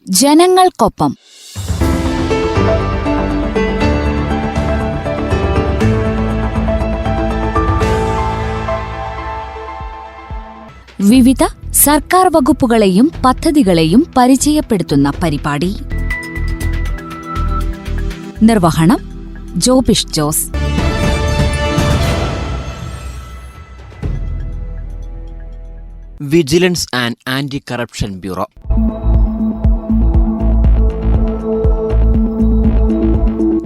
ജനങ്ങൾക്കൊപ്പം. വിവിധ സർക്കാർ വകുപ്പുകളെയും പദ്ധതികളെയും പരിചയപ്പെടുത്തുന്ന പരിപാടി. നിർവഹണം Jobish Jose. Vigilance and anti corruption bureau.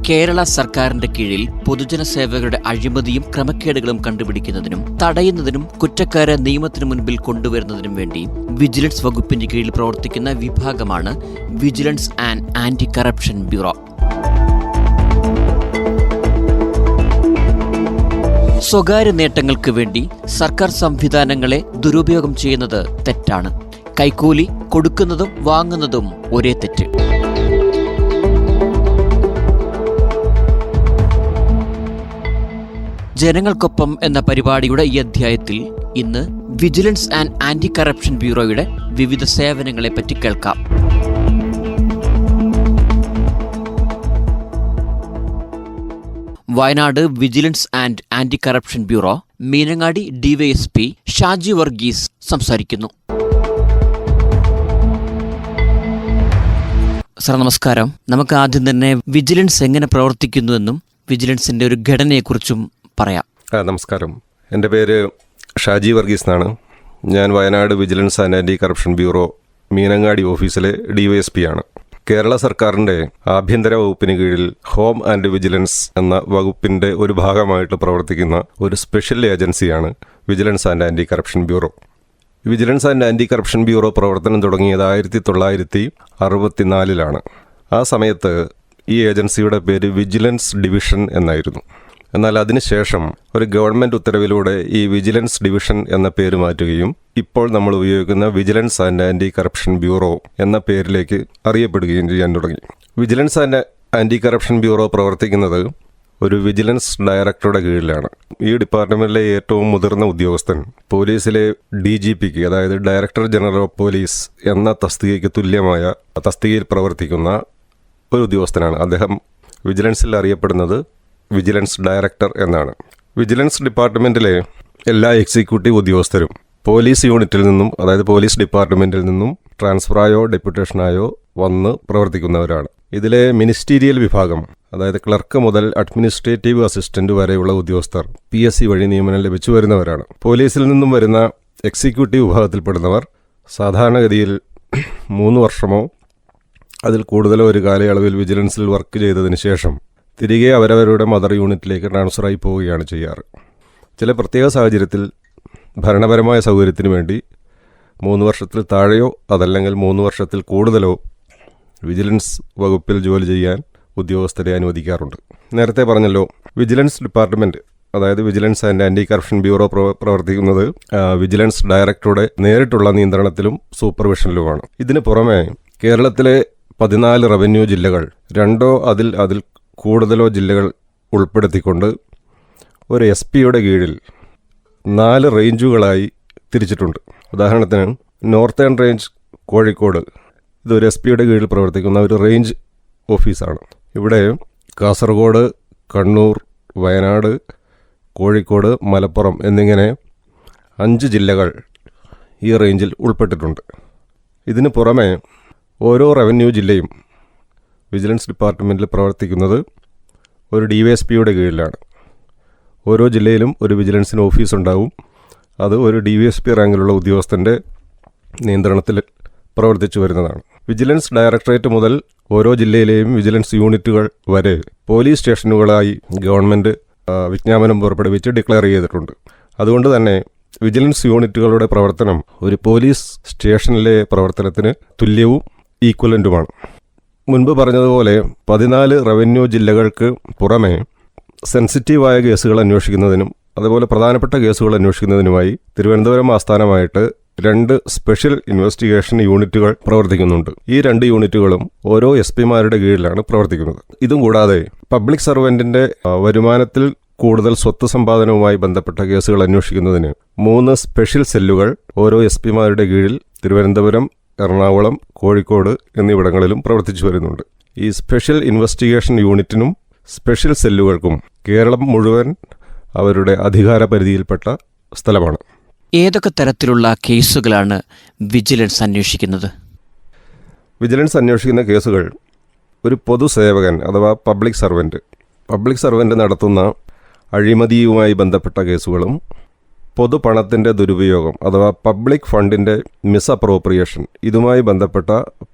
Kerala സർക്കാരിന്റെ കീഴിൽ പൊതുജന സേവകരുടെ അഴിമതിയും ക്രമക്കേടുകളും കണ്ടുപിടിക്കുന്നതിനും തടയുന്നതിനും കുറ്റക്കാരെ നിയമത്തിനു മുൻപിൽ കൊണ്ടുവരുന്നതിനും വേണ്ടി വിജിലൻസ് വകുപ്പിന്റെ കീഴിൽ പ്രവർത്തിക്കുന്ന വിഭാഗമാണ് vigilance and anti corruption bureau. സ്വകാര്യ നേട്ടങ്ങൾക്ക് വേണ്ടി സർക്കാർ സംവിധാനങ്ങളെ ദുരുപയോഗം ചെയ്യുന്നത് തെറ്റാണ്. കൈക്കൂലി കൊടുക്കുന്നതും വാങ്ങുന്നതും ഒരേ തെറ്റ്. ജനങ്ങൾക്കൊപ്പം എന്ന പരിപാടിയുടെ ഈ അധ്യായത്തിൽ ഇന്ന് വിജിലൻസ് ആൻഡ് ആന്റി കറപ്ഷൻ ബ്യൂറോയുടെ വിവിധ സേവനങ്ങളെപ്പറ്റി കേൾക്കാം. Wayanad vigilance and anti corruption bureau Meenangadi DYSP Shaji Varghese സംസാരിക്കുന്നു. സർ നമസ്കാരം. നമുക്ക് ആദ്യം തന്നെ വിജിലൻസ് എങ്ങനെ പ്രവർത്തിക്കുന്നുവെന്നും വിജിലൻസിന്റെ ഒരു ഘടനയെക്കുറിച്ചും പറയാം. നമസ്കാരം. എൻ്റെ പേര് ഷാജി വർഗീസ് എന്നാണ്. ഞാൻ Wayanad vigilance and anti corruption bureau Meenangadi ഓഫീസിലെ ഡിവൈഎസ്പി ആണ്. കേരള സർക്കാരിൻ്റെ ആഭ്യന്തര വകുപ്പിന് കീഴിൽ ഹോം ആൻഡ് വിജിലൻസ് എന്ന വകുപ്പിൻ്റെ ഒരു ഭാഗമായിട്ട് പ്രവർത്തിക്കുന്ന ഒരു സ്പെഷ്യൽ ഏജൻസിയാണ് vigilance and anti corruption bureau. Vigilance and anti corruption bureau പ്രവർത്തനം തുടങ്ങിയത് 1964 ആ സമയത്ത് ഈ ഏജൻസിയുടെ പേര് വിജിലൻസ് ഡിവിഷൻ എന്നായിരുന്നു. എന്നാൽ അതിനുശേഷം ഒരു ഗവൺമെൻറ് ഉത്തരവിലൂടെ ഈ വിജിലൻസ് ഡിവിഷൻ എന്ന പേര് മാറ്റുകയും ഇപ്പോൾ നമ്മൾ ഉപയോഗിക്കുന്ന vigilance and anti corruption bureau എന്ന പേരിലേക്ക് അറിയപ്പെടുകയും ചെയ്യാൻ തുടങ്ങി. Vigilance and anti corruption bureau പ്രവർത്തിക്കുന്നത് ഒരു വിജിലൻസ് ഡയറക്ടറുടെ കീഴിലാണ്. ഈ ഡിപ്പാർട്ട്മെൻറ്റിലെ ഏറ്റവും മുതിർന്ന ഉദ്യോഗസ്ഥൻ പോലീസിലെ DGPക്ക്, അതായത് ഡയറക്ടർ ജനറൽ ഓഫ് പോലീസ് എന്ന തസ്തികയ്ക്ക് തുല്യമായ തസ്തികയിൽ പ്രവർത്തിക്കുന്ന ഒരു ഉദ്യോഗസ്ഥനാണ്. അദ്ദേഹം വിജിലൻസിൽ അറിയപ്പെടുന്നത് വിജിലൻസ് ഡയറക്ടർ എന്നാണ്. വിജിലൻസ് ഡിപ്പാർട്ട്മെൻറ്റിലെ എല്ലാ എക്സിക്യൂട്ടീവ് ഉദ്യോഗസ്ഥരും പോലീസ് യൂണിറ്റിൽ നിന്നും, അതായത് പോലീസ് ഡിപ്പാർട്ട്മെൻറ്റിൽ നിന്നും ട്രാൻസ്ഫറായോ ഡെപ്യൂട്ടേഷനായോ വന്ന് പ്രവർത്തിക്കുന്നവരാണ്. ഇതിലെ മിനിസ്റ്റീരിയൽ വിഭാഗം, അതായത് ക്ലർക്ക് മുതൽ അഡ്മിനിസ്ട്രേറ്റീവ് അസിസ്റ്റന്റ് വരെയുള്ള ഉദ്യോഗസ്ഥർ PSC വഴി നിയമനം ലഭിച്ചു വരുന്നവരാണ്. പോലീസിൽ നിന്നും വരുന്ന എക്സിക്യൂട്ടീവ് വിഭാഗത്തിൽപ്പെടുന്നവർ സാധാരണഗതിയിൽ 3 വർഷമോ അതിൽ കൂടുതലോ ഒരു കാലയളവിൽ വിജിലൻസിൽ വർക്ക് ചെയ്തതിന് ശേഷം തിരികെ അവരവരുടെ മദർ യൂണിറ്റിലേക്ക് ട്രാൻസ്ഫറായി പോവുകയാണ് ചെയ്യാറ്. ചില പ്രത്യേക സാഹചര്യത്തിൽ ഭരണപരമായ സൗകര്യത്തിന് വേണ്ടി 3 വർഷത്തിൽ താഴെയോ അതല്ലെങ്കിൽ 3 വർഷത്തിൽ കൂടുതലോ വിജിലൻസ് വകുപ്പിൽ ജോലി ചെയ്യാൻ ഉദ്യോഗസ്ഥരെ അനുവദിക്കാറുണ്ട്. നേരത്തെ പറഞ്ഞല്ലോ, വിജിലൻസ് ഡിപ്പാർട്ട്മെൻറ്റ്, അതായത് vigilance and anti corruption bureau പ്രവർത്തിക്കുന്നത് വിജിലൻസ് ഡയറക്ടറുടെ നേരിട്ടുള്ള നിയന്ത്രണത്തിലും സൂപ്പർവിഷനിലുമാണ്. ഇതിന് പുറമെ കേരളത്തിലെ 14 റവന്യൂ ജില്ലകൾ, 2 അതിൽ കൂടുതലോ ജില്ലകൾ ഉൾപ്പെടുത്തിക്കൊണ്ട് ഒരു SP-യുടെ കീഴിൽ 4 റേഞ്ചുകളായി തിരിച്ചിട്ടുണ്ട്. ഉദാഹരണത്തിന് നോർത്തേൺ റേഞ്ച് കോഴിക്കോട്, ഇതൊരു SP-യുടെ കീഴിൽ പ്രവർത്തിക്കുന്ന ഒരു റേഞ്ച് ഓഫീസാണ്. ഇവിടെ കാസർഗോഡ്, കണ്ണൂർ, വയനാട്, കോഴിക്കോട്, മലപ്പുറം എന്നിങ്ങനെ 5 ജില്ലകൾ ഈ റേഞ്ചിൽ ഉൾപ്പെട്ടിട്ടുണ്ട്. ഇതിന് പുറമെ ഓരോ റവന്യൂ ജില്ലയും വിജിലൻസ് ഡിപ്പാർട്ട്മെൻറ്റിൽ പ്രവർത്തിക്കുന്നത് ഒരു DYSP-യുടെ കീഴിലാണ്. ഓരോ ജില്ലയിലും ഒരു വിജിലൻസിന് ഓഫീസ് ഉണ്ടാവും. അത് ഒരു DYSP റാങ്കിലുള്ള ഉദ്യോഗസ്ഥൻ്റെ നിയന്ത്രണത്തിൽ പ്രവർത്തിച്ചു വരുന്നതാണ്. വിജിലൻസ് ഡയറക്ടറേറ്റ് മുതൽ ഓരോ ജില്ലയിലെയും വിജിലൻസ് യൂണിറ്റുകൾ വരെ പോലീസ് സ്റ്റേഷനുകളായി ഗവൺമെൻറ് വിജ്ഞാപനം പുറപ്പെടുവിച്ച് ഡിക്ലെയർ ചെയ്തിട്ടുണ്ട്. അതുകൊണ്ട് തന്നെ വിജിലൻസ് യൂണിറ്റുകളുടെ പ്രവർത്തനം ഒരു പോലീസ് സ്റ്റേഷനിലെ പ്രവർത്തനത്തിന് തുല്യവും ഈക്വലൻറ്റുമാണ്. മുൻപ് പറഞ്ഞതുപോലെ 14 റവന്യൂ ജില്ലകൾക്ക് പുറമെ സെൻസിറ്റീവായ കേസുകൾ അന്വേഷിക്കുന്നതിനും അതുപോലെ പ്രധാനപ്പെട്ട കേസുകൾ അന്വേഷിക്കുന്നതിനുമായി തിരുവനന്തപുരം ആസ്ഥാനമായിട്ട് 2 സ്പെഷ്യൽ ഇൻവെസ്റ്റിഗേഷൻ യൂണിറ്റുകൾ പ്രവർത്തിക്കുന്നുണ്ട്. ഈ 2 യൂണിറ്റുകളും ഓരോ SP-മാരുടെ കീഴിലാണ് പ്രവർത്തിക്കുന്നത്. ഇതും കൂടാതെ പബ്ലിക് സർവൻറ്റിൻ്റെ വരുമാനത്തിൽ കൂടുതൽ സ്വത്ത് സമ്പാദനവുമായി ബന്ധപ്പെട്ട കേസുകൾ അന്വേഷിക്കുന്നതിന് 3 സ്പെഷ്യൽ സെല്ലുകൾ ഓരോ SP-മാരുടെ കീഴിൽ തിരുവനന്തപുരം, എറണാകുളം, കോഴിക്കോട് എന്നിവിടങ്ങളിലും പ്രവർത്തിച്ചു വരുന്നുണ്ട്. ഈ സ്പെഷ്യൽ ഇൻവെസ്റ്റിഗേഷൻ യൂണിറ്റിനും സ്പെഷ്യൽ സെല്ലുകൾക്കും കേരളം മുഴുവൻ അവരുടെ അധികാര പരിധിയിൽപ്പെട്ട സ്ഥലമാണ്. ഏതൊക്കെ തരത്തിലുള്ള കേസുകളാണ് വിജിലൻസ് അന്വേഷിക്കുന്നത്? വിജിലൻസ് അന്വേഷിക്കുന്ന കേസുകൾ ഒരു പൊതുസേവകൻ അഥവാ പബ്ലിക് സർവൻ്റ് നടത്തുന്ന അഴിമതിയുമായി ബന്ധപ്പെട്ട കേസുകളും പൊതുപണത്തിൻ്റെ ദുരുപയോഗം അഥവാ പബ്ലിക് ഫണ്ടിൻ്റെ മിസ്അപ്രോപ്രിയേഷൻ ഇതുമായി ബന്ധപ്പെട്ട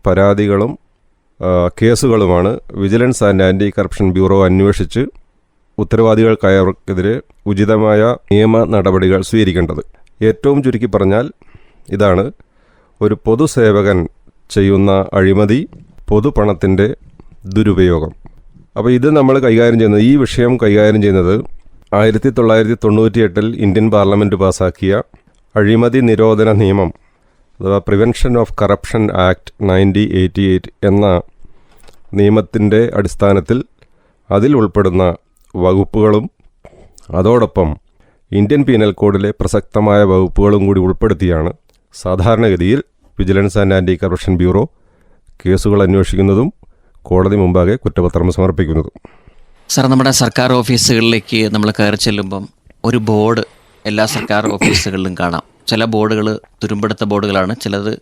പരാതികളും കേസുകളുമാണ് vigilance and anti corruption bureau അന്വേഷിച്ച് ഉത്തരവാദികൾക്കായവർക്കെതിരെ ഉചിതമായ നിയമ നടപടികൾ സ്വീകരിക്കേണ്ടത്. ഏറ്റവും ചുരുക്കി പറഞ്ഞാൽ ഇതാണ്: ഒരു പൊതുസേവകൻ ചെയ്യുന്ന അഴിമതി, പൊതുപണത്തിൻ്റെ ദുരുപയോഗം. അപ്പോൾ ഇത് നമ്മൾ ഈ വിഷയം കൈകാര്യം ചെയ്യുന്നത് 1998 ഇന്ത്യൻ പാർലമെൻറ്റ് പാസാക്കിയ അഴിമതി നിരോധന നിയമം അഥവാ പ്രിവെൻഷൻ ഓഫ് കറപ്ഷൻ ആക്ട് 1988 എന്ന നിയമത്തിൻ്റെ അടിസ്ഥാനത്തിൽ അതിൽ ഉൾപ്പെടുന്ന വകുപ്പുകളും അതോടൊപ്പം ഇന്ത്യൻ പീനൽ കോഡിലെ പ്രസക്തമായ വകുപ്പുകളും കൂടി ഉൾപ്പെടുത്തിയാണ് സാധാരണഗതിയിൽ vigilance and anti corruption bureau കേസുകൾ അന്വേഷിക്കുന്നതും കോടതി മുമ്പാകെ കുറ്റപത്രം സമർപ്പിക്കുന്നതും. സാർ, നമ്മുടെ സർക്കാർ ഓഫീസുകളിലേക്ക് നമ്മൾ കയറി ചെല്ലുമ്പം ഒരു ബോർഡ് എല്ലാ സർക്കാർ ഓഫീസുകളിലും കാണാം. ചില ബോർഡുകൾ തുരുമ്പെടുത്ത ബോർഡുകളാണ്, ചിലത്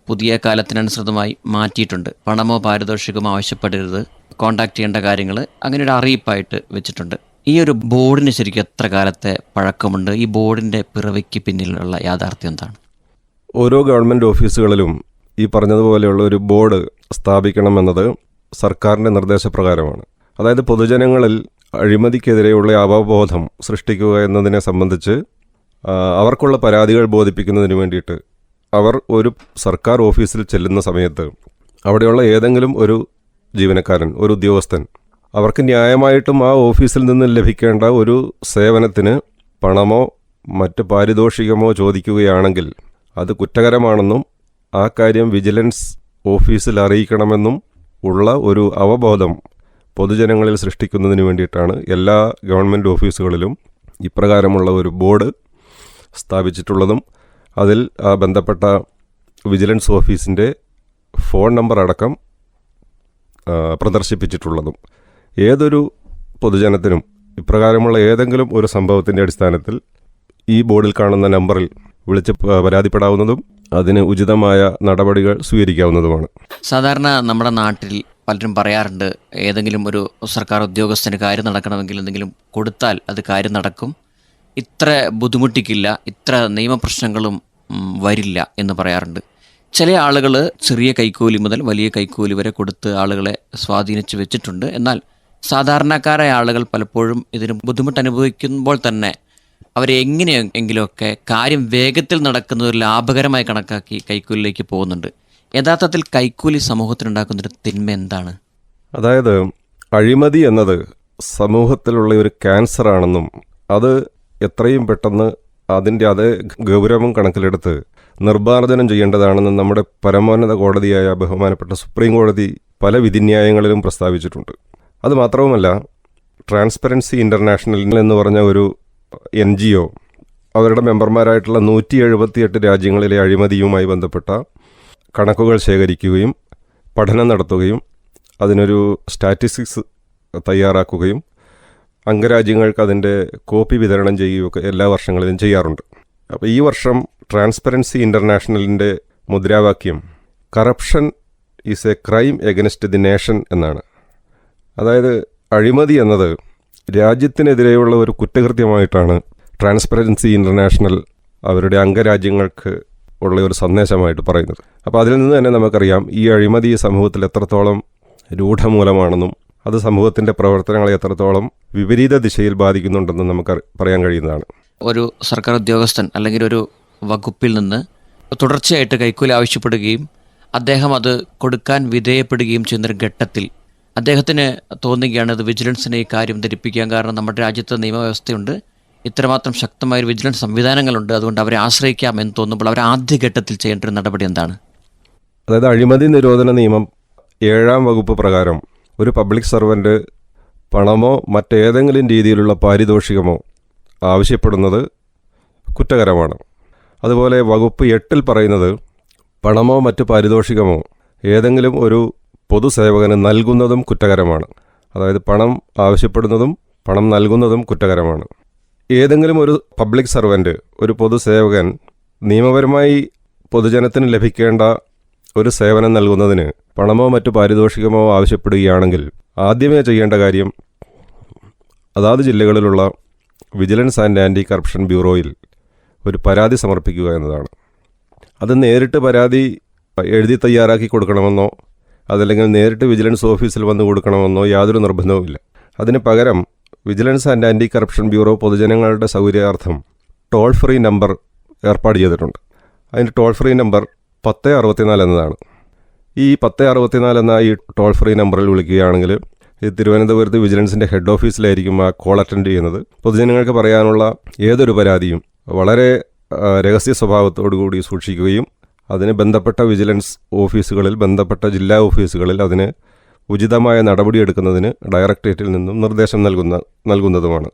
പുതിയ കാലത്തിനനുസൃതമായി മാറ്റിയിട്ടുണ്ട്. പണമോ പാരിതോഷികമോ ആവശ്യപ്പെടരുത്, കോൺടാക്ട് ചെയ്യേണ്ട കാര്യങ്ങൾ, അങ്ങനെ ഒരു അറിയിപ്പായിട്ട് വെച്ചിട്ടുണ്ട്. ഈ ഒരു ബോർഡിന് ശരിക്കും എത്ര കാലത്തെ പഴക്കമുണ്ട്? ഈ ബോർഡിൻ്റെ പിറവിക്ക് പിന്നിലുള്ള യാഥാർത്ഥ്യം എന്താണ്? ഓരോ ഗവൺമെൻറ് ഓഫീസുകളിലും ഈ പറഞ്ഞതുപോലെയുള്ള ഒരു ബോർഡ് സ്ഥാപിക്കണമെന്നത് സർക്കാരിൻ്റെ നിർദ്ദേശപ്രകാരമാണ്. അതായത് പൊതുജനങ്ങളിൽ അഴിമതിക്കെതിരെയുള്ള അവബോധം സൃഷ്ടിക്കുക എന്നതിനെ സംബന്ധിച്ച് അവർക്കുള്ള പരാതികൾ ബോധിപ്പിക്കുന്നതിന് വേണ്ടിയിട്ട് അവർ ഒരു സർക്കാർ ഓഫീസിൽ ചെല്ലുന്ന സമയത്ത് അവിടെയുള്ള ഏതെങ്കിലും ഒരു ജീവനക്കാരൻ, ഒരു ഉദ്യോഗസ്ഥൻ, അവർക്ക് ന്യായമായിട്ടും ആ ഓഫീസിൽ നിന്ന് ലഭിക്കേണ്ട ഒരു സേവനത്തിന് പണമോ മറ്റ് പാരിതോഷികമോ ചോദിക്കുകയാണെങ്കിൽ അത് കുറ്റകരമാണെന്നും ആ കാര്യം വിജിലൻസ് ഓഫീസിൽ അറിയിക്കണമെന്നും ഉള്ള ഒരു അവബോധം പൊതുജനങ്ങളിൽ സൃഷ്ടിക്കുന്നതിന് വേണ്ടിയിട്ടാണ് എല്ലാ ഗവൺമെൻറ് ഓഫീസുകളിലും ഇപ്രകാരമുള്ള ഒരു ബോർഡ് സ്ഥാപിച്ചിട്ടുള്ളതും അതിൽ ആ ബന്ധപ്പെട്ട വിജിലൻസ് ഓഫീസിൻ്റെ ഫോൺ നമ്പർ അടക്കം പ്രദർശിപ്പിച്ചിട്ടുള്ളതും. ഏതൊരു പൊതുജനത്തിനും ഇപ്രകാരമുള്ള ഏതെങ്കിലും ഒരു സംഭവത്തിൻ്റെ അടിസ്ഥാനത്തിൽ ഈ ബോർഡിൽ കാണുന്ന നമ്പറിൽ വിളിച്ച് പരാതിപ്പെടാവുന്നതും അതിന് ഉചിതമായ നടപടികൾ സ്വീകരിക്കാവുന്നതുമാണ്. സാധാരണ നമ്മുടെ നാട്ടിൽ പലരും പറയാറുണ്ട്, ഏതെങ്കിലും ഒരു സർക്കാർ ഉദ്യോഗസ്ഥന് കാര്യം നടക്കണമെങ്കിൽ എന്തെങ്കിലും കൊടുത്താൽ അത് കാര്യം നടക്കും, ഇത്ര ബുദ്ധിമുട്ടിക്കില്ല, ഇത്ര നിയമപ്രശ്നങ്ങളും വരില്ല എന്ന് പറയാറുണ്ട്. ചില ആളുകൾ ചെറിയ കൈക്കൂലി മുതൽ വലിയ കൈക്കൂലി വരെ കൊടുത്ത് ആളുകളെ സ്വാധീനിച്ച് വെച്ചിട്ടുണ്ട്. എന്നാൽ സാധാരണക്കാരായ ആളുകൾ പലപ്പോഴും ഇതിന് ബുദ്ധിമുട്ട് അനുഭവിക്കുമ്പോൾ തന്നെ അവരെ എങ്ങനെയെങ്കിലുമൊക്കെ കാര്യം വേഗത്തിൽ നടക്കുന്ന ഒരു ലാഭകരമായി കണക്കാക്കി കൈക്കൂലിലേക്ക് പോകുന്നുണ്ട്. യഥാർത്ഥത്തിൽ കൈക്കൂലി സമൂഹത്തിനുണ്ടാക്കുന്നൊരു തിന്മ എന്താണ്? അതായത് അഴിമതി എന്നത് സമൂഹത്തിലുള്ള ഒരു ക്യാൻസറാണെന്നും അത് എത്രയും പെട്ടെന്ന് അതിൻ്റെ അതേ ഗൗരവം കണക്കിലെടുത്ത് നിർമ്മാർജ്ജനം ചെയ്യേണ്ടതാണെന്നും നമ്മുടെ പരമോന്നത കോടതിയായ ബഹുമാനപ്പെട്ട സുപ്രീം കോടതി പല വിധിന്യായങ്ങളിലും പ്രസ്താവിച്ചിട്ടുണ്ട്. അതുമാത്രവുമല്ല, ട്രാൻസ്പെറൻസി ഇൻ്റർനാഷണൽ എന്ന് പറഞ്ഞ ഒരു NGO അവരുടെ മെമ്പർമാരായിട്ടുള്ള 178 രാജ്യങ്ങളിലെ അഴിമതിയുമായി ബന്ധപ്പെട്ട കണക്കുകൾ ശേഖരിക്കുകയും പഠനം നടത്തുകയും അതിനൊരു സ്റ്റാറ്റിസ്റ്റിക്സ് തയ്യാറാക്കുകയും അംഗരാജ്യങ്ങൾക്ക് അതിൻ്റെ കോപ്പി വിതരണം ചെയ്യുകയൊക്കെ എല്ലാ വർഷങ്ങളിലും ചെയ്യാറുണ്ട്. അപ്പോൾ ഈ വർഷം ട്രാൻസ്പെറൻസി ഇൻ്റർനാഷണലിൻ്റെ മുദ്രാവാക്യം corruption is A crime against the nation എന്നാണ്. അതായത് അഴിമതി എന്നത് രാജ്യത്തിനെതിരെയുള്ള ഒരു കുറ്റകൃത്യമായിട്ടാണ് ട്രാൻസ്പെറൻസി ഇൻ്റർനാഷണൽ അവരുടെ അംഗരാജ്യങ്ങൾക്ക് ഉള്ള ഒരു സന്ദേശമായിട്ട് പറയുന്നത്. അപ്പോൾ അതിൽ നിന്ന് തന്നെ നമുക്കറിയാം ഈ അഴിമതി സമൂഹത്തിൽ എത്രത്തോളം രൂഢമൂലമാണെന്നും അത് സമൂഹത്തിൻ്റെ പ്രവർത്തനങ്ങളെ എത്രത്തോളം വിപരീത ദിശയിൽ ബാധിക്കുന്നുണ്ടെന്നും നമുക്ക് പറയാൻ കഴിയുന്നതാണ്. ഒരു സർക്കാർ ഉദ്യോഗസ്ഥൻ അല്ലെങ്കിൽ ഒരു വകുപ്പിൽ നിന്ന് തുടർച്ചയായിട്ട് കൈക്കൂലി ആവശ്യപ്പെടുകയും അദ്ദേഹം അത് കൊടുക്കാൻ വിധേയപ്പെടുകയും ചെയ്യുന്നൊരു ഘട്ടത്തിൽ അദ്ദേഹത്തിന് തോന്നുകയാണ് ഇത് വിജിലൻസിനെ ഈ കാര്യം ധരിപ്പിക്കാൻ. കാരണം നമ്മുടെ രാജ്യത്ത് നിയമവ്യവസ്ഥയുണ്ട്, ഇത്രമാത്രം ശക്തമായൊരു വിജിലൻസ് സംവിധാനങ്ങളുണ്ട്, അതുകൊണ്ട് അവരെ ആശ്രയിക്കാം എന്ന് തോന്നുമ്പോൾ അവർ ആദ്യഘട്ടത്തിൽ ചെയ്യേണ്ട ഒരു നടപടി എന്താണ്? അതായത് അഴിമതി നിരോധന നിയമം 7-ാം വകുപ്പ് പ്രകാരം ഒരു പബ്ലിക് സർവൻ്റ് പണമോ മറ്റേതെങ്കിലും രീതിയിലുള്ള പാരിതോഷികമോ ആവശ്യപ്പെടുന്നത് കുറ്റകരമാണ്. അതുപോലെ വകുപ്പ് 8 പറയുന്നത് പണമോ മറ്റ് പാരിതോഷികമോ ഏതെങ്കിലും ഒരു പൊതുസേവകന് നൽകുന്നതും കുറ്റകരമാണ്. അതായത് പണം ആവശ്യപ്പെടുന്നതും പണം നൽകുന്നതും കുറ്റകരമാണ്. ഏതെങ്കിലും ഒരു പബ്ലിക് സർവൻ്റ്, ഒരു പൊതുസേവകൻ നിയമപരമായി പൊതുജനത്തിന് ലഭിക്കേണ്ട ഒരു സേവനം നൽകുന്നതിന് പണമോ മറ്റു പാരിതോഷികമോ ആവശ്യപ്പെടുകയാണെങ്കിൽ ആദ്യമേ ചെയ്യേണ്ട കാര്യം അതാത് ജില്ലകളിലുള്ള വിജിലൻസ് ആൻഡ് ആൻറ്റി കറപ്ഷൻ ബ്യൂറോയിൽ ഒരു പരാതി സമർപ്പിക്കുക എന്നതാണ്. അത് നേരിട്ട് പരാതി എഴുതി തയ്യാറാക്കി കൊടുക്കണമെന്നോ അതല്ലെങ്കിൽ നേരിട്ട് വിജിലൻസ് ഓഫീസിൽ വന്ന് കൊടുക്കണമെന്നോ യാതൊരു നിർബന്ധവുമില്ല. അതിന് പകരം vigilance and anti corruption bureau പൊതുജനങ്ങളുടെ സൗകര്യാർത്ഥം ടോൾ ഫ്രീ നമ്പർ ഏർപ്പാട് ചെയ്തിട്ടുണ്ട്. അതിൻ്റെ ടോൾ ഫ്രീ നമ്പർ 1064 എന്നതാണ്. ഈ 1064 എന്ന ഈ ടോൾ ഫ്രീ നമ്പറിൽ വിളിക്കുകയാണെങ്കിൽ ഇത് തിരുവനന്തപുരത്ത് വിജിലൻസിൻ്റെ ഹെഡ് ഓഫീസിലായിരിക്കും ആ കോൾ അറ്റൻഡ് ചെയ്യുന്നത്. പൊതുജനങ്ങൾക്ക് പറയാനുള്ള ഏതൊരു പരാതിയും വളരെ രഹസ്യ സ്വഭാവത്തോടുകൂടി സൂക്ഷിക്കുകയും അതിന് ബന്ധപ്പെട്ട വിജിലൻസ് ഓഫീസുകളിൽ, ബന്ധപ്പെട്ട ജില്ലാ ഓഫീസുകളിൽ അതിന് ഉചിതമായ നടപടിയെടുക്കുന്നതിന് ഡയറക്ടറേറ്റിൽ നിന്നും നിർദ്ദേശം നൽകുന്നതുമാണ്.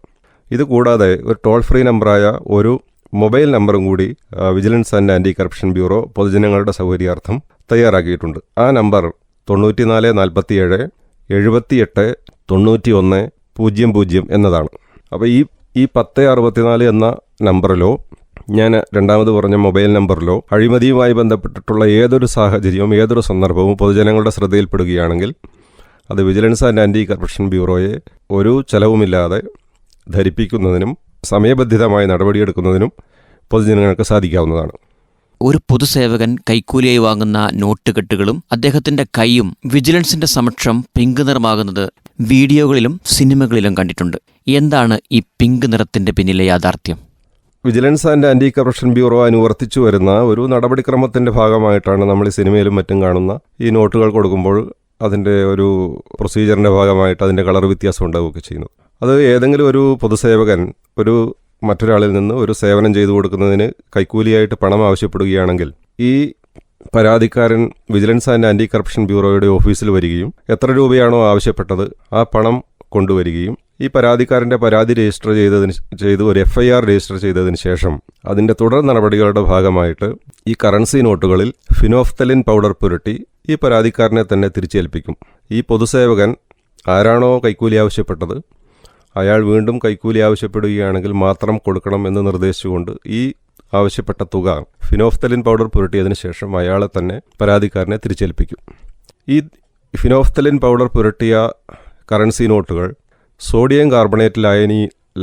ഇതുകൂടാതെ ഒരു ടോൾ ഫ്രീ നമ്പറായ ഒരു മൊബൈൽ നമ്പറും കൂടി vigilance and anti corruption bureau പൊതുജനങ്ങളുടെ സൗകര്യാർത്ഥം തയ്യാറാക്കിയിട്ടുണ്ട്. ആ നമ്പർ 9447 78 91 00 എന്നതാണ്. അപ്പോൾ ഈ 1064 എന്ന നമ്പറിലോ ഞാൻ രണ്ടാമത് പറഞ്ഞ മൊബൈൽ നമ്പറിലോ അഴിമതിയുമായി ബന്ധപ്പെട്ടിട്ടുള്ള ഏതൊരു സാഹചര്യവും ഏതൊരു സന്ദർഭവും പൊതുജനങ്ങളുടെ ശ്രദ്ധയിൽപ്പെടുകയാണെങ്കിൽ അത് വിജിലൻസ് ആൻഡ് ആൻറ്റി കറപ്ഷൻ ബ്യൂറോയെ ഒരു ചെലവുമില്ലാതെ ധരിപ്പിക്കുന്നതിനും സമയബന്ധിതമായ നടപടിയെടുക്കുന്നതിനും പൊതുജനങ്ങൾക്ക് സാധിക്കാവുന്നതാണ്. ഒരു പൊതുസേവകൻ കൈക്കൂലിയായി വാങ്ങുന്ന നോട്ടുകെട്ടുകളും അദ്ദേഹത്തിന്റെ കൈയും വിജിലൻസിന്റെ സമക്ഷം പിങ്ക് നിറമാകുന്നത് വീഡിയോകളിലും സിനിമകളിലും കണ്ടിട്ടുണ്ട്. എന്താണ് ഈ പിങ്ക് നിറത്തിന്റെ പിന്നിലെ യാഥാർത്ഥ്യം? Vigilance and anti corruption bureau അനുവർത്തിച്ചു വരുന്ന ഒരു നടപടിക്രമത്തിൻ്റെ ഭാഗമായിട്ടാണ് നമ്മൾ ഈ സിനിമയിലും മറ്റും കാണുന്ന ഈ നോട്ടുകൾ കൊടുക്കുമ്പോൾ അതിൻ്റെ ഒരു പ്രൊസീജിയറിൻ്റെ ഭാഗമായിട്ട് അതിൻ്റെ കളർ വ്യത്യാസം ഉണ്ടാവുകയൊക്കെ ചെയ്യുന്നത്. അത് ഏതെങ്കിലും ഒരു പൊതുസേവകൻ ഒരു മറ്റൊരാളിൽ നിന്ന് ഒരു സേവനം ചെയ്തു കൊടുക്കുന്നതിന് കൈക്കൂലിയായിട്ട് പണം ആവശ്യപ്പെടുകയാണെങ്കിൽ ഈ പരാതിക്കാരൻ വിജിലൻസ് ആൻഡ് ആൻറ്റി കറപ്ഷൻ ബ്യൂറോയുടെ ഓഫീസിൽ വരികയും എത്ര രൂപയാണോ ആവശ്യപ്പെട്ടത് ആ പണം കൊണ്ടുവരികയും ഈ പരാതിക്കാരൻ്റെ പരാതി രജിസ്റ്റർ ചെയ്ത് ഒരു FIR രജിസ്റ്റർ ചെയ്തതിന് ശേഷം അതിൻ്റെ തുടർ നടപടികളുടെ ഭാഗമായിട്ട് ഈ കറൻസി നോട്ടുകളിൽ ഫിനോഫ്തലിൻ പൗഡർ പുരട്ടി ഈ പരാതിക്കാരനെ തന്നെ തിരിച്ചേൽപ്പിക്കും. ഈ പൊതുസേവകൻ ആരാണോ കൈക്കൂലി ആവശ്യപ്പെട്ടത് അയാൾ വീണ്ടും കൈക്കൂലി ആവശ്യപ്പെടുകയാണെങ്കിൽ മാത്രം കൊടുക്കണം എന്ന് നിർദ്ദേശിച്ചുകൊണ്ട് ഈ ആവശ്യപ്പെട്ട തുക ഫിനോഫ്തലിൻ പൗഡർ പുരട്ടിയതിന് ശേഷം അയാളെ തന്നെ പരാതിക്കാരനെ തിരിച്ചേൽപ്പിക്കും. ഈ ഫിനോഫ്തലിൻ പൗഡർ പുരട്ടിയ കറൻസി നോട്ടുകൾ സോഡിയം കാർബണേറ്റ്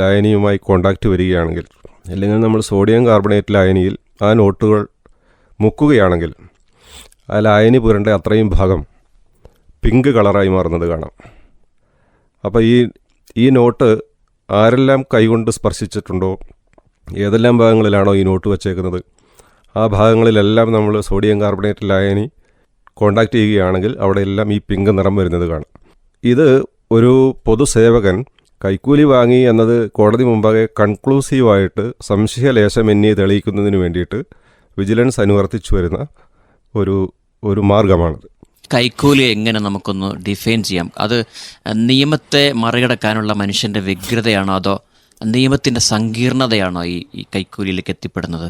ലായനിയുമായി കോണ്ടാക്റ്റ് വരികയാണെങ്കിൽ അല്ലെങ്കിൽ നമ്മൾ സോഡിയം കാർബണേറ്റ് ലായനിയിൽ ആ നോട്ടുകൾ മുക്കുകയാണെങ്കിൽ ആ ലായനി പുരണ്ട അത്രയും ഭാഗം പിങ്ക് കളറായി മാറുന്നത് കാണാം. അപ്പോൾ ഈ നോട്ട് ആരെല്ലാം കൈകൊണ്ട് സ്പർശിച്ചിട്ടുണ്ടോ, ഏതെല്ലാം ഭാഗങ്ങളിലാണോ ഈ നോട്ട് വച്ചേക്കുന്നത് ആ ഭാഗങ്ങളിലെല്ലാം നമ്മൾ സോഡിയം കാർബണേറ്റ് ലായനി കോണ്ടാക്റ്റ് ചെയ്യുകയാണെങ്കിൽ അവിടെയെല്ലാം ഈ പിങ്ക് നിറം വരുന്നത് കാണാം. ഇത് ഒരു പൊതുസേവകൻ കൈക്കൂലി വാങ്ങി എന്നത് കോടതി മുമ്പാകെ കൺക്ലൂസീവായിട്ട് സംശയലേശമെന്യെ തെളിയിക്കുന്നതിന് വേണ്ടിയിട്ട് വിജിലൻസ് അനുവർത്തിച്ചു വരുന്ന ഒരു മാർഗമാണത്. കൈക്കൂലി എങ്ങനെ നമുക്കൊന്ന് ഡിഫൈൻ ചെയ്യാം? അത് നിയമത്തെ മറികടക്കാനുള്ള മനുഷ്യൻ്റെ വ്യഗ്രതയാണോ അതോ നിയമത്തിൻ്റെ സങ്കീർണതയാണോ ഈ കൈക്കൂലിയിലേക്ക് എത്തിപ്പെടുന്നത്?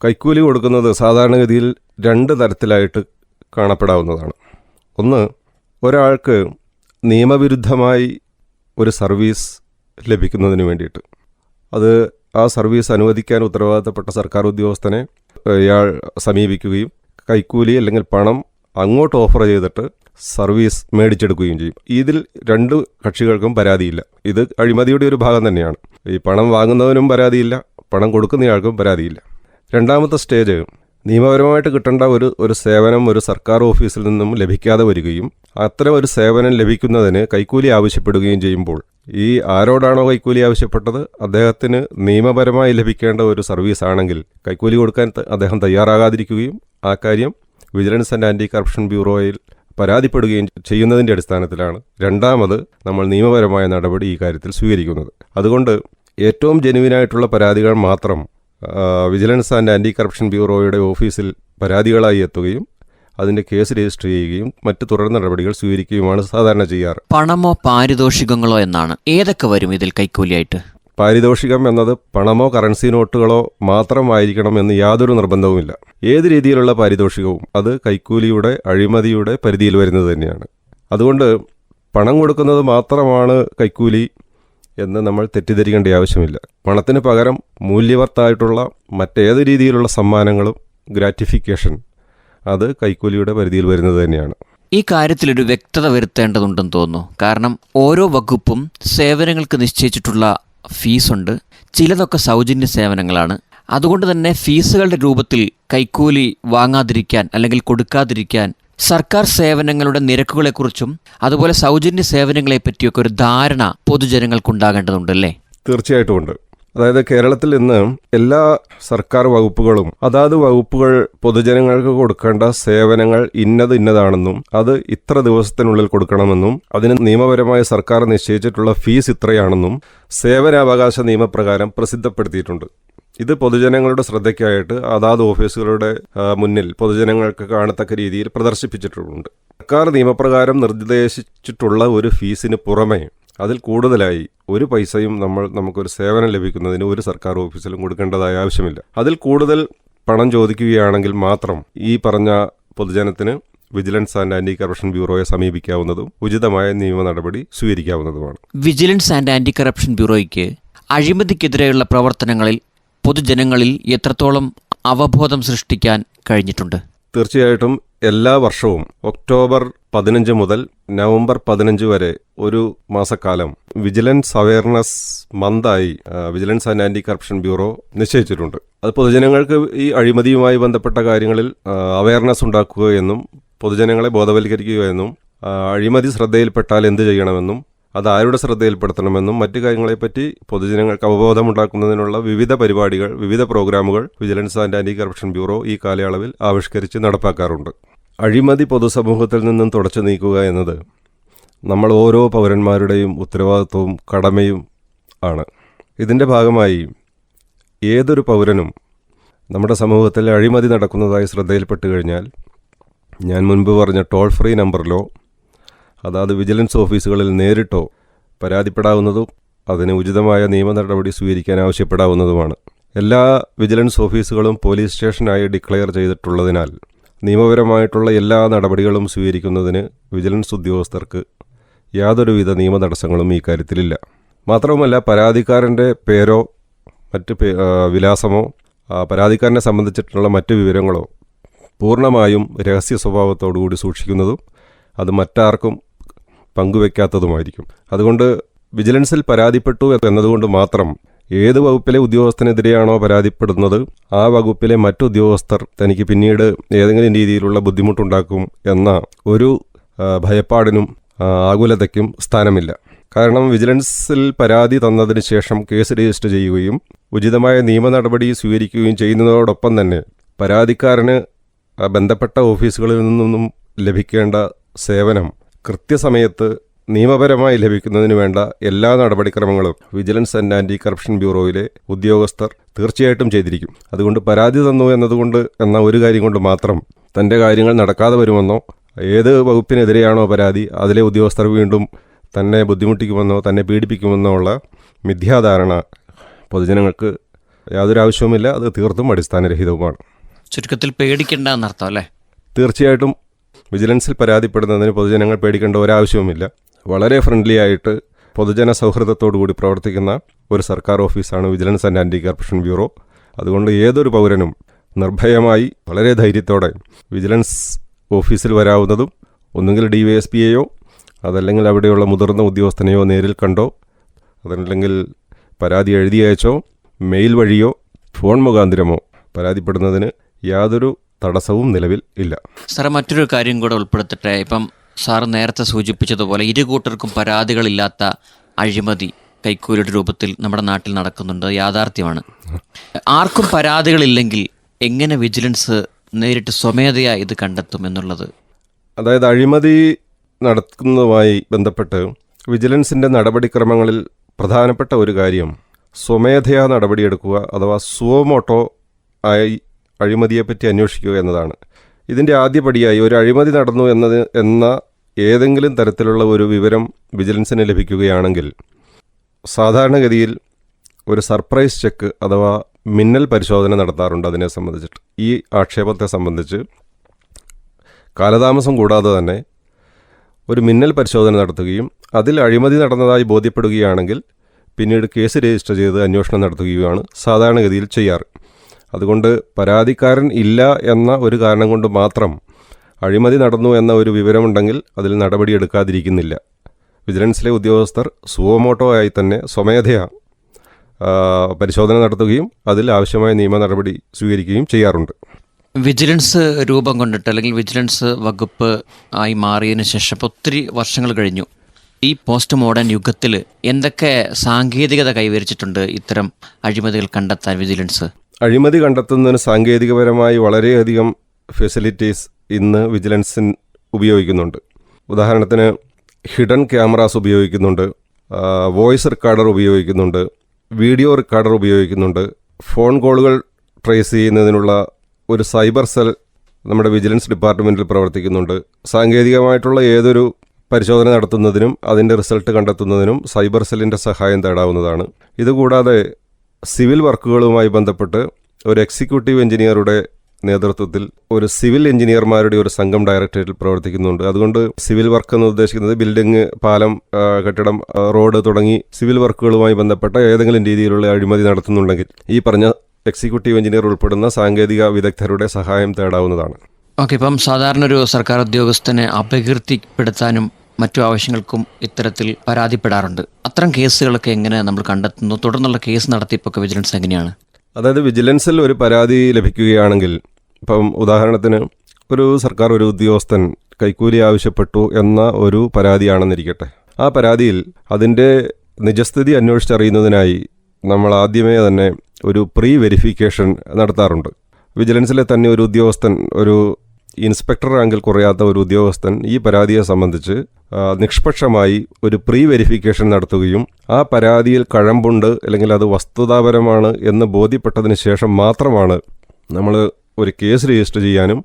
കൈക്കൂലി കൊടുക്കുന്നത് സാധാരണഗതിയിൽ 2 തരത്തിലായിട്ട് കാണപ്പെടാവുന്നതാണ്. ഒന്ന്, ഒരാൾക്ക് നിയമവിരുദ്ധമായി ഒരു സർവീസ് ലഭിക്കുന്നതിന് വേണ്ടിയിട്ട് ആ സർവീസ് അനുവദിക്കാൻ ഉത്തരവാദിത്തപ്പെട്ട സർക്കാർ ഉദ്യോഗസ്ഥനെ ഇയാൾ സമീപിക്കുകയും കൈക്കൂലി അല്ലെങ്കിൽ പണം അങ്ങോട്ട് ഓഫർ ചെയ്തിട്ട് സർവീസ് മേടിച്ചെടുക്കുകയും ചെയ്യും. ഇതിൽ 2 കക്ഷികൾക്കും പരാതിയില്ല. ഇത് അഴിമതിയുടെ ഒരു ഭാഗം തന്നെയാണ്. ഈ പണം വാങ്ങുന്നവനും പരാതിയില്ല, പണം കൊടുക്കുന്നയാൾക്കും പരാതിയില്ല. രണ്ടാമത്തെ സ്റ്റേജ്, നിയമപരമായിട്ട് കിട്ടേണ്ട ഒരു സേവനം ഒരു സർക്കാർ ഓഫീസിൽ നിന്നും ലഭിക്കാതെ വരികയും അത്തരം ഒരു സേവനം ലഭിക്കുന്നതിന് കൈക്കൂലി ആവശ്യപ്പെടുകയും ചെയ്യുമ്പോൾ ഈ ആരോടാണോ കൈക്കൂലി ആവശ്യപ്പെട്ടത് അദ്ദേഹത്തിന് നിയമപരമായി ലഭിക്കേണ്ട ഒരു സർവീസ് ആണെങ്കിൽ കൈക്കൂലി കൊടുക്കാൻ അദ്ദേഹം തയ്യാറാകാതിരിക്കുകയും ആ കാര്യം വിജിലൻസ് ആൻഡ് ആൻറ്റി കറപ്ഷൻ ബ്യൂറോയിൽ പരാതിപ്പെടുകയും ചെയ്യുന്നതിൻ്റെ അടിസ്ഥാനത്തിലാണ് രണ്ടാമത് നമ്മൾ നിയമപരമായ നടപടി ഈ കാര്യത്തിൽ സ്വീകരിക്കുന്നത്. അതുകൊണ്ട് ഏറ്റവും ജെനുവിനായിട്ടുള്ള പരാതികൾ മാത്രം വിജിലൻസ് ആൻഡ് ആൻറ്റി കറപ്ഷൻ ബ്യൂറോയുടെ ഓഫീസിൽ പരാതികളായി എത്തുകയും അതിൻ്റെ കേസ് രജിസ്റ്റർ ചെയ്യുകയും മറ്റ് തുടർ നടപടികൾ സ്വീകരിക്കുകയുമാണ് സാധാരണ ചെയ്യാറ്. പണമോ പാരിതോഷികങ്ങളോ എന്നാണ്. ഏതൊക്കെ വരും ഇതിൽ കൈക്കൂലിയായിട്ട്? പാരിതോഷികം എന്നത് പണമോ കറൻസി നോട്ടുകളോ മാത്രമായിരിക്കണം എന്ന് യാതൊരു നിർബന്ധവുമില്ല. ഏത് രീതിയിലുള്ള പാരിതോഷികവും അത് കൈക്കൂലിയുടെ, അഴിമതിയുടെ പരിധിയിൽ വരുന്നത് തന്നെയാണ്. അതുകൊണ്ട് പണം കൊടുക്കുന്നത് മാത്രമാണ് കൈക്കൂലി എന്ന് നമ്മൾ തെറ്റിദ്ധരിക്കേണ്ട ആവശ്യമില്ല. പണത്തിന് പകരം മൂല്യവത്തായിട്ടുള്ള മറ്റേത് രീതിയിലുള്ള സമ്മാനങ്ങളും ഗ്രാറ്റിഫിക്കേഷൻ അത് കൈക്കൂലിയുടെ പരിധിയിൽ വരുന്നത് തന്നെയാണ്. ഈ കാര്യത്തിലൊരു വ്യക്തത വരുത്തേണ്ടതുണ്ടെന്ന് തോന്നുന്നു. കാരണം ഓരോ വകുപ്പും സേവനങ്ങൾക്ക് നിശ്ചയിച്ചിട്ടുള്ള ഫീസുണ്ട്. ചിലതൊക്കെ സൗജന്യ സേവനങ്ങളാണ്. അതുകൊണ്ട് തന്നെ ഫീസുകളുടെ രൂപത്തിൽ കൈക്കൂലി വാങ്ങാതിരിക്കാൻ അല്ലെങ്കിൽ കൊടുക്കാതിരിക്കാൻ സർക്കാർ സേവനങ്ങളുടെ നിരക്കുകളെക്കുറിച്ചും അതുപോലെ സൗജന്യ സേവനങ്ങളെപ്പറ്റിയൊക്കെ ഒരു ധാരണ പൊതുജനങ്ങൾക്കുണ്ടാകേണ്ടതുണ്ടല്ലേ? തീർച്ചയായിട്ടും ഉണ്ട്. അതായത് കേരളത്തിൽ ഇന്ന് എല്ലാ സർക്കാർ വകുപ്പുകളും അതാത് വകുപ്പുകൾ പൊതുജനങ്ങൾക്ക് കൊടുക്കേണ്ട സേവനങ്ങൾ ഇന്നതാണെന്നും അത് ഇത്ര ദിവസത്തിനുള്ളിൽ കൊടുക്കണമെന്നും അതിന് നിയമപരമായി സർക്കാർ നിശ്ചയിച്ചിട്ടുള്ള ഫീസ് ഇത്രയാണെന്നും സേവനാവകാശ നിയമപ്രകാരം പ്രസിദ്ധപ്പെടുത്തിയിട്ടുണ്ട്. ഇത് പൊതുജനങ്ങളുടെ ശ്രദ്ധയ്ക്കായിട്ട് അതാത് ഓഫീസുകളുടെ മുന്നിൽ പൊതുജനങ്ങൾക്ക് കാണത്തക്ക രീതിയിൽ പ്രദർശിപ്പിച്ചിട്ടുണ്ട്. സർക്കാർ നിയമപ്രകാരം നിർദ്ദേശിച്ചിട്ടുള്ള ഒരു ഫീസിന് പുറമെ അതിൽ കൂടുതലായി ഒരു പൈസയും നമുക്കൊരു സേവനം ലഭിക്കുന്നതിന് ഒരു സർക്കാർ ഓഫീസിലും കൊടുക്കേണ്ടതായ ആവശ്യമില്ല. അതിൽ കൂടുതൽ പണം ചോദിക്കുകയാണെങ്കിൽ മാത്രം ഈ പറഞ്ഞ പൊതുജനത്തിന് വിജിലൻസ് ആൻഡ് ആന്റി കറപ്ഷൻ ബ്യൂറോയെ സമീപിക്കാവുന്നതും ഉചിതമായ നിയമ നടപടി സ്വീകരിക്കാവുന്നതുമാണ്. വിജിലൻസ് ആൻഡ് ആന്റി കറപ്ഷൻ ബ്യൂറോയ്ക്ക് അഴിമതിക്കെതിരെയുള്ള പ്രവർത്തനങ്ങളിൽ പൊതുജനങ്ങളിൽ എത്രത്തോളം അവബോധം സൃഷ്ടിക്കാൻ കഴിഞ്ഞിട്ടുണ്ട്? തീർച്ചയായിട്ടും എല്ലാ വർഷവും ഒക്ടോബർ 15 മുതൽ നവംബർ 15 വരെ ഒരു മാസക്കാലം വിജിലൻസ് അവയർനെസ് മന്തായി vigilance and anti corruption bureau നിശ്ചയിച്ചിട്ടുണ്ട്. അത് പൊതുജനങ്ങൾക്ക് ഈ അഴിമതിയുമായി ബന്ധപ്പെട്ട കാര്യങ്ങളിൽ അവയർനെസ് ഉണ്ടാക്കുക എന്നും പൊതുജനങ്ങളെ ബോധവൽക്കരിക്കുക എന്നും അഴിമതി ശ്രദ്ധയിൽപ്പെട്ടാൽ എന്ത് ചെയ്യണമെന്നും അത് ആരുടെ ശ്രദ്ധയിൽപ്പെടുത്തണമെന്നും മറ്റു കാര്യങ്ങളെപ്പറ്റി പൊതുജനങ്ങൾക്ക് അവബോധമുണ്ടാക്കുന്നതിനുള്ള വിവിധ പരിപാടികൾ, വിവിധ പ്രോഗ്രാമുകൾ vigilance and anti corruption bureau ഈ കാലയളവിൽ ആവിഷ്കരിച്ച് നടപ്പാക്കാറുണ്ട്. അഴിമതി പൊതുസമൂഹത്തിൽ നിന്നും തുടച്ചു നീക്കുക എന്നത് നമ്മൾ ഓരോ പൗരന്മാരുടെയും ഉത്തരവാദിത്വവും കടമയും ആണ്. ഇതിൻ്റെ ഭാഗമായി ഏതൊരു പൗരനും നമ്മുടെ സമൂഹത്തിൽ അഴിമതി നടക്കുന്നതായി ശ്രദ്ധയിൽപ്പെട്ട് കഴിഞ്ഞാൽ ഞാൻ മുൻപ് പറഞ്ഞ ടോൾ ഫ്രീ നമ്പറിലോ അതായത് വിജിലൻസ് ഓഫീസുകളിൽ നേരിട്ടോ പരാതിപ്പെടാവുന്നതും അതിന് ഉചിതമായ നിയമ നടപടി സ്വീകരിക്കാൻ ആവശ്യപ്പെടാവുന്നതുമാണ്. എല്ലാ വിജിലൻസ് ഓഫീസുകളും പോലീസ് സ്റ്റേഷനായി ഡിക്ലെയർ ചെയ്തിട്ടുള്ളതിനാൽ നിയമപരമായിട്ടുള്ള എല്ലാ നടപടികളും സ്വീകരിക്കുന്നതിന് വിജിലൻസ് ഉദ്യോഗസ്ഥർക്ക് യാതൊരുവിധ നിയമ തടസ്സങ്ങളും ഈ കാര്യത്തിലില്ല. മാത്രവുമല്ല, പരാതിക്കാരൻ്റെ പേരോ മറ്റ് വിലാസമോ പരാതിക്കാരനെ സംബന്ധിച്ചിട്ടുള്ള മറ്റ് വിവരങ്ങളോ പൂർണ്ണമായും രഹസ്യ സ്വഭാവത്തോടുകൂടി സൂക്ഷിക്കുന്നതും അത് മറ്റാർക്കും പങ്കുവയ്ക്കാത്തതുമായിരിക്കും. അതുകൊണ്ട് വിജിലൻസിൽ പരാതിപ്പെട്ടു എന്നതുകൊണ്ട് മാത്രം ഏത് വകുപ്പിലെ ഉദ്യോഗസ്ഥനെതിരെയാണോ പരാതിപ്പെടുന്നത് ആ വകുപ്പിലെ മറ്റുദ്യോഗസ്ഥർ തനിക്ക് പിന്നീട് ഏതെങ്കിലും രീതിയിലുള്ള ബുദ്ധിമുട്ടുണ്ടാക്കും എന്ന ഒരു ഭയപ്പാടിനും ആകുലതയ്ക്കും സ്ഥാനമില്ല. കാരണം വിജിലൻസിൽ പരാതി തന്നതിന് ശേഷം കേസ് രജിസ്റ്റർ ചെയ്യുകയും ഉചിതമായ നിയമ നടപടി സ്വീകരിക്കുകയും ചെയ്യുന്നതോടൊപ്പം തന്നെ പരാതിക്കാരന് ബന്ധപ്പെട്ട ഓഫീസുകളിൽ നിന്നും ലഭിക്കേണ്ട സേവനം കൃത്യസമയത്ത് നിയമപരമായി ലഭിക്കുന്നതിന് വേണ്ട എല്ലാ നടപടിക്രമങ്ങളും വിജിലൻസ് ആൻഡ് ആന്റി കറപ്ഷൻ ബ്യൂറോയിലെ ഉദ്യോഗസ്ഥർ തീർച്ചയായിട്ടും ചെയ്തിരിക്കും. അതുകൊണ്ട് പരാതി തന്നു എന്നതുകൊണ്ട് എന്ന ഒരു കാര്യം കൊണ്ട് മാത്രം തൻ്റെ കാര്യങ്ങൾ നടക്കാതെ വരുമെന്നോ ഏത് വകുപ്പിനെതിരെയാണോ പരാതി അതിലെ ഉദ്യോഗസ്ഥർ വീണ്ടും തന്നെ ബുദ്ധിമുട്ടിക്കുമെന്നോ തന്നെ പീഡിപ്പിക്കുമെന്നോ ഉള്ള മിഥ്യാധാരണ പൊതുജനങ്ങൾക്ക് യാതൊരു ആവശ്യവുമില്ല. അത് തീർത്തും അടിസ്ഥാനരഹിതവുമാണ്. ചുരുക്കത്തിൽ പേടിക്കേണ്ട എന്നർത്ഥം അല്ലേ? തീർച്ചയായിട്ടും വിജിലൻസിൽ പരാതിപ്പെടുന്നതിന് പൊതുജനങ്ങൾ പേടിക്കേണ്ട ഒരാവശ്യവുമില്ല. വളരെ ഫ്രണ്ട്ലി ആയിട്ട് പൊതുജന സൗഹൃദത്തോടുകൂടി പ്രവർത്തിക്കുന്ന ഒരു സർക്കാർ ഓഫീസാണ് vigilance and anti corruption bureau. അതുകൊണ്ട് ഏതൊരു പൗരനും നിർഭയമായി വളരെ ധൈര്യത്തോടെ വിജിലൻസ് ഓഫീസിൽ വരാവുന്നതും ഒന്നുകിൽ DYSPയെയോ അതല്ലെങ്കിൽ അവിടെയുള്ള മുതിർന്ന ഉദ്യോഗസ്ഥനെയോ നേരിൽ കണ്ടോ അതല്ലെങ്കിൽ പരാതി എഴുതി അയച്ചോ മെയിൽ വഴിയോ ഫോൺ മുഖാന്തിരമോ പരാതിപ്പെടുന്നതിന് യാതൊരു തടസ്സവും നിലവിൽ ഇല്ല. സാറേ, മറ്റൊരു കാര്യം കൂടെ ഉൾപ്പെടുത്തട്ടെ. ഇപ്പം സാറ് നേരത്തെ സൂചിപ്പിച്ചതുപോലെ ഇരുകൂട്ടർക്കും പരാതികളില്ലാത്ത അഴിമതി കൈക്കൂലിയുടെ രൂപത്തിൽ നമ്മുടെ നാട്ടിൽ നടക്കുന്നുണ്ട്, യാഥാർത്ഥ്യമാണ്. ആർക്കും പരാതികളില്ലെങ്കിൽ എങ്ങനെ വിജിലൻസ് നേരിട്ട് സ്വമേധയാ ഇത് കണ്ടെത്തും എന്നുള്ളത്? അതായത് അഴിമതി നടക്കുന്നതുമായി ബന്ധപ്പെട്ട് വിജിലൻസിൻ്റെ നടപടിക്രമങ്ങളിൽ പ്രധാനപ്പെട്ട ഒരു കാര്യം സ്വമേധയാ നടപടിയെടുക്കുക അഥവാ സുവമോട്ടോ ആയി അഴിമതിയെപ്പറ്റി അന്വേഷിക്കുക എന്നതാണ്. ഇതിൻ്റെ ആദ്യപടിയായി ഒരു അഴിമതി നടന്നു എന്ന ഏതെങ്കിലും തരത്തിലുള്ള ഒരു വിവരം വിജിലൻസിന് ലഭിക്കുകയാണെങ്കിൽ സാധാരണഗതിയിൽ ഒരു സർപ്രൈസ് ചെക്ക് അഥവാ മിന്നൽ പരിശോധന നടത്താറുണ്ട്. അതിനെ സംബന്ധിച്ചിട്ട് ഈ ആക്ഷേപത്തെ സംബന്ധിച്ച് കാലതാമസം കൂടാതെ തന്നെ ഒരു മിന്നൽ പരിശോധന നടത്തുകയും അതിൽ അഴിമതി നടന്നതായി ബോധ്യപ്പെടുകയാണെങ്കിൽ പിന്നീട് കേസ് രജിസ്റ്റർ ചെയ്ത് അന്വേഷണം നടത്തുകയുമാണ് സാധാരണഗതിയിൽ ചെയ്യാറ്. അതുകൊണ്ട് പരാതിക്കാരൻ ഇല്ല എന്ന ഒരു കാരണം കൊണ്ട് മാത്രം അഴിമതി നടന്നു എന്ന ഒരു വിവരമുണ്ടെങ്കിൽ അതിൽ നടപടിയെടുക്കാതിരിക്കുന്നില്ല. വിജിലൻസിലെ ഉദ്യോഗസ്ഥർ സുവമോട്ടോ ആയി തന്നെ സ്വമേധയാ പരിശോധന നടത്തുകയും അതിൽ ആവശ്യമായ നിയമ നടപടി സ്വീകരിക്കുകയും ചെയ്യാറുണ്ട്. വിജിലൻസ് രൂപം കൊണ്ടിട്ട് അല്ലെങ്കിൽ വിജിലൻസ് വകുപ്പ് ആയി മാറിയതിനു ശേഷം ഒത്തിരി വർഷങ്ങൾ കഴിഞ്ഞു. ഈ പോസ്റ്റ് മോഡേൺ യുഗത്തിൽ എന്തൊക്കെ സാങ്കേതികത കൈവരിച്ചിട്ടുണ്ട് ഇത്തരം അഴിമതികൾ കണ്ടെത്താൻ വിജിലൻസ്? അഴിമതി കണ്ടെത്തുന്നതിന് സാങ്കേതികപരമായി വളരെയധികം ഫെസിലിറ്റീസ് ഇന്ന് വിജിലൻസിന് ഉപയോഗിക്കുന്നുണ്ട്. ഉദാഹരണത്തിന് ഹിഡൻ ക്യാമറാസ് ഉപയോഗിക്കുന്നുണ്ട്, വോയിസ് റെക്കോർഡർ ഉപയോഗിക്കുന്നുണ്ട്, വീഡിയോ റെക്കോർഡർ ഉപയോഗിക്കുന്നുണ്ട്, ഫോൺ കോളുകൾ ട്രേസ് ചെയ്യുന്നതിനുള്ള ഒരു സൈബർ സെൽ നമ്മുടെ വിജിലൻസ് ഡിപ്പാർട്ട്മെൻറ്റിൽ പ്രവർത്തിക്കുന്നുണ്ട്. സാങ്കേതികമായിട്ടുള്ള ഏതൊരു പരിശോധന നടത്തുന്നതിനും അതിൻ്റെ റിസൾട്ട് കണ്ടെത്തുന്നതിനും സൈബർ സെല്ലിൻ്റെ സഹായം തേടാവുന്നതാണ്. ഇതുകൂടാതെ സിവിൽ വർക്കുകളുമായി ബന്ധപ്പെട്ട് ഒരു എക്സിക്യൂട്ടീവ് എഞ്ചിനീയറുടെ നേതൃത്വത്തിൽ ഒരു സിവിൽ എഞ്ചിനീയർമാരുടെ ഒരു സംഘം ഡയറക്ടറേറ്റിൽ പ്രവർത്തിക്കുന്നുണ്ട്. അതുകൊണ്ട് സിവിൽ വർക്ക് എന്ന് ഉദ്ദേശിക്കുന്നത് ബിൽഡിംഗ്, പാലം, കെട്ടിടം, റോഡ് തുടങ്ങി സിവിൽ വർക്കുകളുമായി ബന്ധപ്പെട്ട ഏതെങ്കിലും രീതിയിലുള്ള അഴിമതി നടത്തുന്നുണ്ടെങ്കിൽ ഈ പറഞ്ഞ എക്സിക്യൂട്ടീവ് എഞ്ചിനീയർ ഉൾപ്പെടുന്ന സാങ്കേതിക വിദഗ്ധരുടെ സഹായം തേടാവുന്നതാണ്. ഓക്കെ, ഇപ്പം സാധാരണ ഒരു സർക്കാർ ഉദ്യോഗസ്ഥനെ അപകീർത്തിപ്പെടുത്താനും മറ്റു ആവശ്യങ്ങൾക്കും ഇത്തരത്തിൽ പരാതിപ്പെടാറുണ്ട്. അത്തരം കേസുകളൊക്കെ എങ്ങനെ നമ്മൾ കണ്ടെത്തുന്നു? തുടർന്നുള്ള കേസ് നടത്തിപ്പൊക്കെ വിജിലൻസ് എങ്ങനെയാണ്? അതായത് വിജിലൻസിൽ ഒരു പരാതി ലഭിക്കുകയാണെങ്കിൽ, ഇപ്പം ഉദാഹരണത്തിന് ഒരു സർക്കാർ ഒരു ഉദ്യോഗസ്ഥൻ കൈക്കൂലി ആവശ്യപ്പെട്ടു എന്ന ഒരു പരാതിയാണെന്നിരിക്കട്ടെ. ആ പരാതിയിൽ അതിൻ്റെ നിജസ്ഥിതി അന്വേഷിച്ചറിയുന്നതിനായി നമ്മൾ ആദ്യമേ തന്നെ ഒരു പ്രീ വെരിഫിക്കേഷൻ നടത്താറുണ്ട്. വിജിലൻസിലെ തന്നെ ഒരു ഉദ്യോഗസ്ഥൻ, ഒരു ഇൻസ്പെക്ടർ റാങ്കിൽ കുറയാത്ത ഒരു ഉദ്യോഗസ്ഥൻ ഈ പരാതിയെ സംബന്ധിച്ച് നിഷ്പക്ഷമായി ഒരു പ്രീ വെരിഫിക്കേഷൻ നടത്തുകയും ആ പരാതിയിൽ കഴമ്പുണ്ട് അല്ലെങ്കിൽ അത് വസ്തുതാപരമാണ് എന്ന് ബോധ്യപ്പെട്ടതിന് ശേഷം മാത്രമാണ് നമ്മൾ ഒരു കേസ് രജിസ്റ്റർ ചെയ്യാനും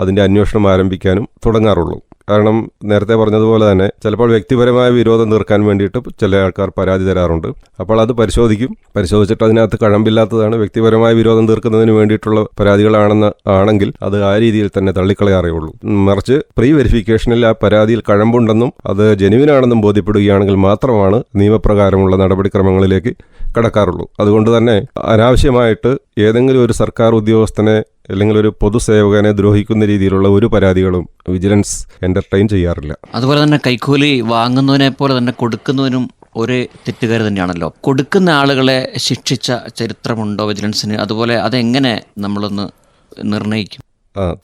അതിൻ്റെ അന്വേഷണം ആരംഭിക്കാനും തുടങ്ങാറുള്ളൂ. കാരണം നേരത്തെ പറഞ്ഞതുപോലെ തന്നെ ചിലപ്പോൾ വ്യക്തിപരമായ വിരോധം തീർക്കാൻ വേണ്ടിയിട്ട് ചില ആൾക്കാർ പരാതി തരാറുണ്ട്. അപ്പോൾ അത് പരിശോധിച്ചിട്ട് അതിനകത്ത് കഴമ്പില്ലാത്തതാണ്, വ്യക്തിപരമായ വിരോധം തീർക്കുന്നതിന് വേണ്ടിയിട്ടുള്ള പരാതികളാണെങ്കിൽ അത് ആ രീതിയിൽ തന്നെ തള്ളിക്കളയാറേ ഉള്ളൂ. മറിച്ച് പ്രീ വെരിഫിക്കേഷനിൽ ആ പരാതിയിൽ കഴമ്പുണ്ടെന്നും അത് ജെനുവിനാണെന്നും ബോധ്യപ്പെടുകയാണെങ്കിൽ മാത്രമാണ് നിയമപ്രകാരമുള്ള നടപടിക്രമങ്ങളിലേക്ക് കടക്കാറുള്ളൂ. അതുകൊണ്ട് തന്നെ അനാവശ്യമായിട്ട് ഏതെങ്കിലും ഒരു സർക്കാർ ഉദ്യോഗസ്ഥനെ അല്ലെങ്കിൽ ഒരു പൊതുസേവകനെ ദ്രോഹിക്കുന്ന രീതിയിലുള്ള ഒരു പരാതികളും വിജിലൻസ് എന്റർടൈൻ ചെയ്യാറില്ല. അതുപോലെ തന്നെ കൈക്കൂലി വാങ്ങുന്നതിനെ പോലെ തന്നെ കൊടുക്കുന്നതിനും ഒരു തെറ്റുകാർ തന്നെയാണല്ലോ. കൊടുക്കുന്ന ആളുകളെ ശിക്ഷിച്ച ചരിത്രമുണ്ടോ വിജിലൻസിന്? അതുപോലെ അതെങ്ങനെ നമ്മളൊന്ന് നിർണ്ണയിക്കും?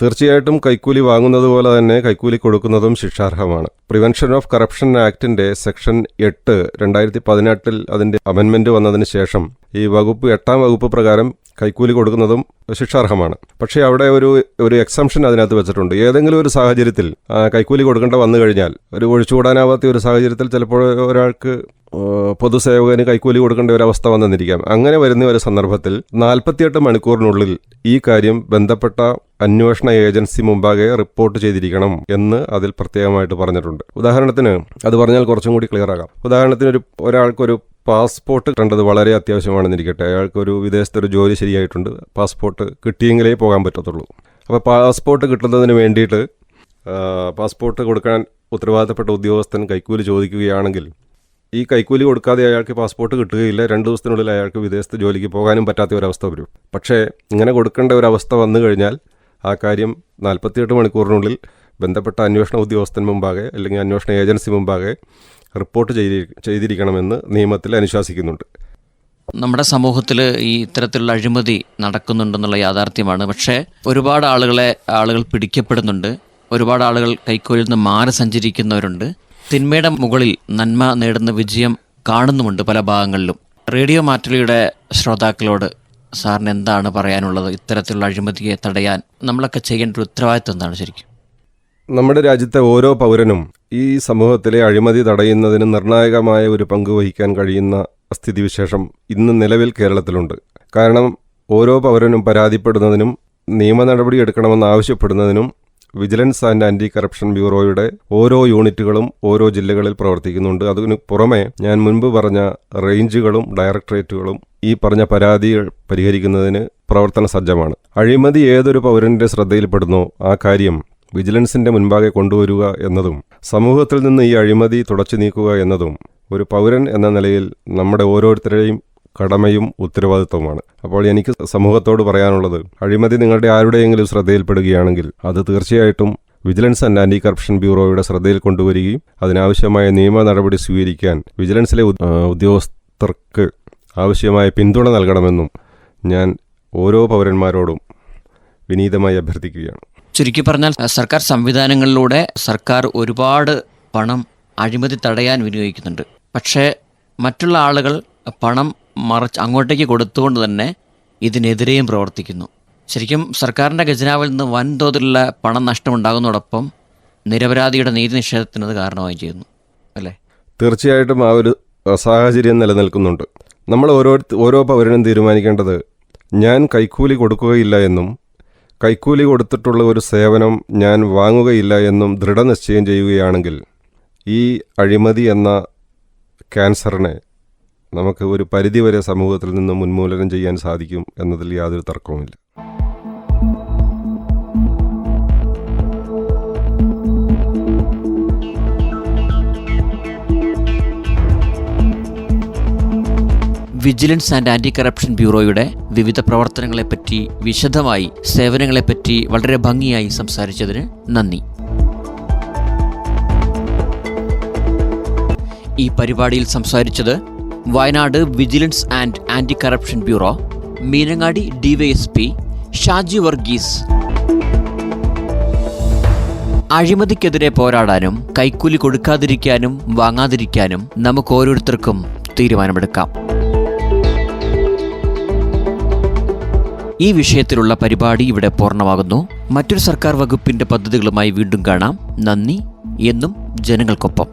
തീർച്ചയായിട്ടും കൈക്കൂലി വാങ്ങുന്നത് പോലെ തന്നെ കൈക്കൂലി കൊടുക്കുന്നതും ശിക്ഷാർഹമാണ്. പ്രിവെൻഷൻ ഓഫ് കറപ്ഷൻ ആക്ടിന്റെ സെക്ഷൻ 8 2018 അതിന്റെ അമെൻമെന്റ് വന്നതിന് ശേഷം ഈ വകുപ്പ് 8ാം വകുപ്പ് പ്രകാരം കൈക്കൂലി കൊടുക്കുന്നതും ശിക്ഷാർഹമാണ്. പക്ഷേ അവിടെ ഒരു എക്സംഷൻ അതിനകത്ത് വെച്ചിട്ടുണ്ട്. ഏതെങ്കിലും ഒരു സാഹചര്യത്തിൽ കൈക്കൂലി കൊടുക്കേണ്ട വന്നു കഴിഞ്ഞാൽ, ഒരു ഒഴിച്ചുകൂടാനാവാത്ത ഒരു സാഹചര്യത്തിൽ ചിലപ്പോൾ ഒരാൾക്ക് പൊതുസേവകന് കൈക്കൂലി കൊടുക്കേണ്ട ഒരു അവസ്ഥ വന്നെന്നിരിക്കാം. അങ്ങനെ വരുന്ന ഒരു സന്ദർഭത്തിൽ 48 മണിക്കൂറിനുള്ളിൽ ഈ കാര്യം ബന്ധപ്പെട്ട അന്വേഷണ ഏജൻസി മുമ്പാകെ റിപ്പോർട്ട് ചെയ്തിരിക്കണം എന്ന് അതിൽ പ്രത്യേകമായിട്ട് പറഞ്ഞിട്ടുണ്ട്. ഉദാഹരണത്തിന് അത് പറഞ്ഞാൽ കുറച്ചും കൂടി ക്ലിയർ ആകാം. ഉദാഹരണത്തിന് ഒരാൾക്കൊരു പാസ്പോർട്ട് കിട്ടേണ്ടത് വളരെ അത്യാവശ്യമാണെന്നിരിക്കട്ടെ. അയാൾക്കൊരു വിദേശത്തൊരു ജോലി ശരിയായിട്ടുണ്ട്, പാസ്പോർട്ട് കിട്ടിയെങ്കിലേ പോകാൻ പറ്റത്തുള്ളൂ. അപ്പോൾ പാസ്പോർട്ട് കിട്ടുന്നതിന് വേണ്ടിയിട്ട് പാസ്പോർട്ട് കൊടുക്കാൻ ഉത്തരവാദിത്തപ്പെട്ട ഉദ്യോഗസ്ഥൻ കൈക്കൂലി ചോദിക്കുകയാണെങ്കിൽ ഈ കൈക്കൂലി കൊടുക്കാതെ അയാൾക്ക് പാസ്പോർട്ട് കിട്ടുകയില്ല. 2 ദിവസത്തിനുള്ളിൽ അയാൾക്ക് വിദേശത്ത് ജോലിക്ക് പോകാനും പറ്റാത്ത ഒരവസ്ഥ വരും. പക്ഷേ ഇങ്ങനെ കൊടുക്കേണ്ട ഒരവസ്ഥ വന്നു കഴിഞ്ഞാൽ ആ കാര്യം 48 മണിക്കൂറിനുള്ളിൽ ബന്ധപ്പെട്ട അന്വേഷണ ഉദ്യോഗസ്ഥൻ മുമ്പാകെ അല്ലെങ്കിൽ അന്വേഷണ ഏജൻസി മുമ്പാകെ റിപ്പോർട്ട് ചെയ്തിരിക്കണമെന്ന് നിയമത്തിൽ അനുശാസിക്കുന്നുണ്ട്. നമ്മുടെ സമൂഹത്തിൽ ഈ ഇത്തരത്തിലുള്ള അഴിമതി നടക്കുന്നുണ്ടെന്നുള്ള യാഥാർത്ഥ്യമാണ്. പക്ഷേ ഒരുപാട് ആളുകൾ പിടിക്കപ്പെടുന്നുണ്ട്. ഒരുപാട് ആളുകൾ കൈക്കൂലിൽ നിന്ന് മാറി സഞ്ചരിക്കുന്നവരുണ്ട്. തിന്മയുടെ മുകളിൽ നന്മ നേടുന്ന വിജയം കാണുന്നുമുണ്ട് പല ഭാഗങ്ങളിലും. റേഡിയോ മാറ്റുലിയുടെ ശ്രോതാക്കളോട് സാറിന് എന്താണ് പറയാനുള്ളത്? ഇത്തരത്തിലുള്ള അഴിമതിയെ തടയാൻ നമ്മളൊക്കെ ചെയ്യേണ്ട ഒരു ഉത്തരവാദിത്വം എന്താണ് ശരിക്കും? നമ്മുടെ രാജ്യത്തെ ഓരോ പൗരനും ഈ സമൂഹത്തിലെ അഴിമതി തടയുന്നതിന് നിർണായകമായ ഒരു പങ്ക് വഹിക്കാൻ കഴിയുന്ന സ്ഥിതിവിശേഷം ഇന്ന് നിലവിൽ കേരളത്തിലുണ്ട്. കാരണം ഓരോ പൗരനും പരാതിപ്പെടുന്നതിനും നിയമ നടപടി എടുക്കണമെന്ന് ആവശ്യപ്പെടുന്നതിനും വിജിലൻസ് ആൻഡ് ആൻറ്റി കറപ്ഷൻ ബ്യൂറോയുടെ ഓരോ യൂണിറ്റുകളും ഓരോ ജില്ലകളിൽ പ്രവർത്തിക്കുന്നുണ്ട്. അതിനു പുറമെ ഞാൻ മുൻപ് പറഞ്ഞ റേഞ്ചുകളും ഡയറക്ടറേറ്റുകളും ഈ പറഞ്ഞ പരാതികൾ പരിഹരിക്കുന്നതിന് പ്രവർത്തന സജ്ജമാണ്. അഴിമതി ഏതൊരു പൗരന്റെ ശ്രദ്ധയിൽപ്പെടുന്നോ ആ കാര്യം വിജിലൻസിന്റെ മുൻപാകെ കൊണ്ടുവരിക എന്നതും സമൂഹത്തിൽ നിന്ന് ഈ അഴിമതി തുടച്ചു നീക്കുക എന്നതും ഒരു പൗരൻ എന്ന നിലയിൽ നമ്മുടെ ഓരോരുത്തരുടെയും കടമയും ഉത്തരവാദിത്വമാണ്. അപ്പോൾ എനിക്ക് സമൂഹത്തോട് പറയാനുള്ളത്, അഴിമതി നിങ്ങളുടെ ആരുടെയെങ്കിലും ശ്രദ്ധയിൽപ്പെടുകയാണെങ്കിൽ അത് തീർച്ചയായിട്ടും വിജിലൻസ് ആൻഡ് ആൻറ്റി കറപ്ഷൻ ബ്യൂറോയുടെ ശ്രദ്ധയിൽ കൊണ്ടുവരികയും അതിനാവശ്യമായ നിയമ നടപടി സ്വീകരിക്കാൻ വിജിലൻസിലെ ഉദ്യോഗസ്ഥർക്ക് ആവശ്യമായ പിന്തുണ നൽകണമെന്നും ഞാൻ ഓരോ പൗരന്മാരോടും വിനീതമായി അഭ്യർത്ഥിക്കുകയാണ്. ചുരുക്കി പറഞ്ഞാൽ സർക്കാർ സംവിധാനങ്ങളിലൂടെ സർക്കാർ ഒരുപാട് പണം അഴിമതി തടയാൻ വിനിയോഗിക്കുന്നുണ്ട്. പക്ഷേ മറ്റുള്ള ആളുകൾ പണം അങ്ങോട്ടേക്ക് കൊടുത്തുകൊണ്ട് തന്നെ ഇതിനെതിരെയും പ്രവർത്തിക്കുന്നു. ശരിക്കും സർക്കാരിൻ്റെ ഖജനാവിൽ നിന്ന് വൻതോതിലുള്ള പണം നഷ്ടമുണ്ടാകുന്നതോടൊപ്പം നിരപരാധിയുടെ നീതി നിഷേധത്തിനത് കാരണമായി ചെയ്യുന്നു അല്ലേ? തീർച്ചയായിട്ടും ആ ഒരു സാഹചര്യം നിലനിൽക്കുന്നുണ്ട്. നമ്മൾ ഓരോ പൗരനും തീരുമാനിക്കേണ്ടത്, ഞാൻ കൈക്കൂലി കൊടുക്കുകയില്ല എന്നും കൈക്കൂലി കൊടുത്തിട്ടുള്ള ഒരു സേവനം ഞാൻ വാങ്ങുകയില്ല എന്നും ദൃഢനിശ്ചയം ചെയ്യുകയാണെങ്കിൽ ഈ അഴിമതി എന്ന ക്യാൻസറിനെ നമുക്ക് ഒരു പരിധിവരെ സമൂഹത്തിൽ നിന്ന് ഉന്മൂലനം ചെയ്യാൻ സാധിക്കും എന്നതിൽ യാതൊരു തർക്കവുമില്ല. വിജിലൻസ് ആൻഡ് ആൻറ്റി കറപ്ഷൻ ബ്യൂറോയുടെ വിവിധ പ്രവർത്തനങ്ങളെപ്പറ്റി വിശദമായി, സേവനങ്ങളെപ്പറ്റി വളരെ ഭംഗിയായി സംസാരിച്ചതിന് നന്ദി. ഈ പരിപാടിയിൽ സംസാരിച്ചത് Wayanad vigilance and anti corruption bureau Meenangadi DYSP Shaji Varghese. അഴിമതിക്കെതിരെ പോരാടാനും കൈക്കൂലി കൊടുക്കാതിരിക്കാനും വാങ്ങാതിരിക്കാനും നമുക്ക് ഓരോരുത്തർക്കും തീരുമാനമെടുക്കാം. ഈ വിഷയത്തിലുള്ള പരിപാടി ഇവിടെ പൂർണ്ണമാകുന്നു. മറ്റൊരു സർക്കാർ വകുപ്പിന്റെ പദ്ധതികളുമായി വീണ്ടും കാണാം. നന്ദി. എന്നും ജനങ്ങൾക്കൊപ്പം.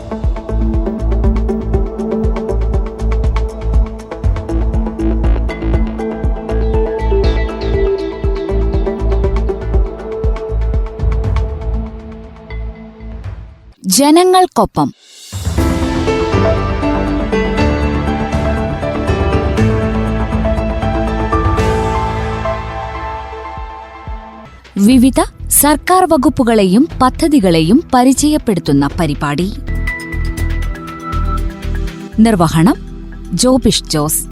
ജനങ്ങൾക്കൊപ്പം. വിവിധ സർക്കാർ വകുപ്പുകളെയും പദ്ധതികളെയും പരിചയപ്പെടുത്തുന്ന പരിപാടി. നിർവഹണം ജോബിഷ് ജോസ്.